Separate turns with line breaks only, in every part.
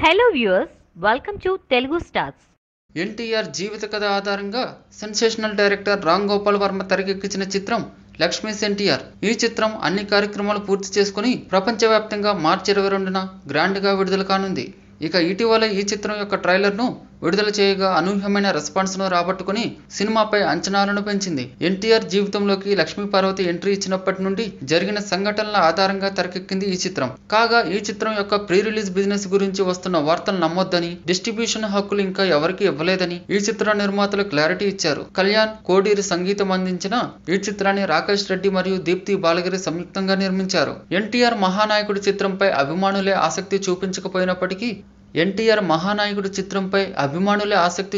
Hello viewers, welcome to Telugu stars.
NTR జీవిత కథ ఆధారంగా సెన్సేషనల్ డైరెక్టర్ రామ్ గోపాల్ వర్మ తెరకెక్కించిన చిత్రం లక్ష్మీస్ ఎన్టీఆర్. ఈ చిత్రం అన్ని కార్యక్రమాలు పూర్తి చేసుకుని ప్రపంచవ్యాప్తంగా మార్చి 22న గ్రాండ్గా విడుదల కానుంది. ఇక ఇటీవల ఈ చిత్రం యొక్క ట్రైలర్ను విడుదల చేయగా అనూహ్యమైన రెస్పాన్స్ను రాబట్టుకుని సినిమాపై అంచనాలను పెంచింది. ఎన్టీఆర్ జీవితంలోకి లక్ష్మీ పార్వతి ఎంట్రీ ఇచ్చినప్పటి నుండి జరిగిన సంఘటనల ఆధారంగా తెరకెక్కింది ఈ చిత్రం. కాగా ఈ చిత్రం యొక్క ప్రీ రిలీజ్ బిజినెస్ గురించి వస్తున్న వార్తలు నమ్మొద్దని, డిస్ట్రిబ్యూషన్ హక్కులు ఇంకా ఎవరికి ఇవ్వలేదని ఈ చిత్ర నిర్మాతలు క్లారిటీ ఇచ్చారు. కళ్యాణ్ కోడీరి సంగీతం అందించిన ఈ చిత్రాన్ని రాకేష్ రెడ్డి మరియు దీప్తి బాలగిరి సంయుక్తంగా నిర్మించారు. ఎన్టీఆర్ మహానాయకుడి చిత్రంపై అభిమానులే ఆసక్తి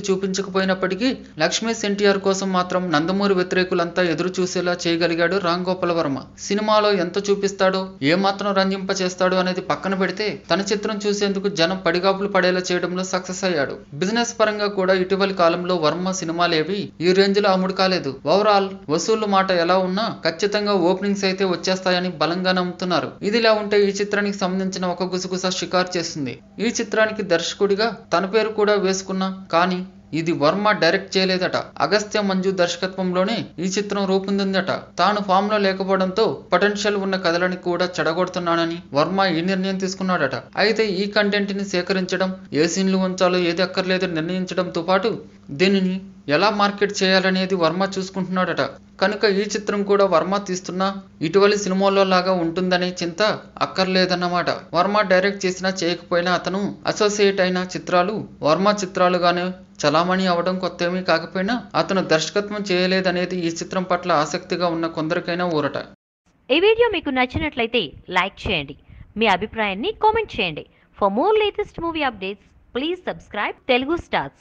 చూపించకపోయినప్పటికీ లక్ష్మీస్ ఎన్టీఆర్ కోసం మాత్రం నందమూరి వ్యతిరేకులంతా ఎదురు చూసేలా చేయగలిగాడు రామ్ గోపాల్ వర్మ. సినిమాలో ఎంత చూపిస్తాడో, ఏమాత్రం రంజింప చేస్తాడో అనేది పక్కన పెడితే తన చిత్రం చూసేందుకు జనం పడిగాపులు పడేలా చేయడంలో సక్సెస్ అయ్యాడు. బిజినెస్ పరంగా కూడా ఇటీవలి కాలంలో వర్మ సినిమాలేవి ఈ రేంజ్ లో అమ్ముడు కాలేదు. ఓవరాల్ వసూళ్లు మాట ఎలా ఉన్నా ఖచ్చితంగా ఓపెనింగ్స్ అయితే వచ్చేస్తాయని బలంగా నమ్ముతున్నారు. ఇదిలా ఉంటే ఈ చిత్రానికి సంబంధించిన ఒక గుసగుస షికారు చేస్తుంది. ఈ చిత్రానికి దర్శకుడిగా తన పేరు కూడా వేసుకున్నా కానీ ఇది వర్మ డైరెక్ట్ చేయలేదట. అగస్త్య మంజు దర్శకత్వంలోనే ఈ చిత్రం రూపొందిందట. తాను ఫామ్ లో లేకపోవడంతో పొటెన్షియల్ ఉన్న కథలని కూడా చెడగొడుతున్నానని వర్మ ఈ నిర్ణయం తీసుకున్నాడట. అయితే ఈ కంటెంట్ ని సేకరించడం, ఏ సీన్లు ఉంచాలో ఏది అక్కర్లేదో నిర్ణయించడంతో పాటు దీనిని ఎలా మార్కెట్ చేయాలనేది వర్మ చూసుకుంటున్నాడట. కనుక ఈ చిత్రం కూడా వర్మ తీస్తున్నా ఇటీవలి సినిమాల్లో లాగా ఉంటుందనే చింత అక్కర్లేదన్నమాట. వర్మ డైరెక్ట్ చేసినా చేయకపోయినా అతను అసోసియేట్ అయిన చిత్రాలు వర్మ చిత్రాలుగానే చలామణి అవడం కొత్తేమీ కాకపోయినా అతను దర్శకత్వం చేయలేదనేది ఈ చిత్రం పట్ల ఆసక్తిగా ఉన్న కొందరికైనా ఊరట.
ఈ వీడియో మీకు నచ్చినట్లయితే లైక్ చేయండి, మీ అభిప్రాయాన్ని కామెంట్ చేయండి. For more latest movie updates please subscribe Telugu stars.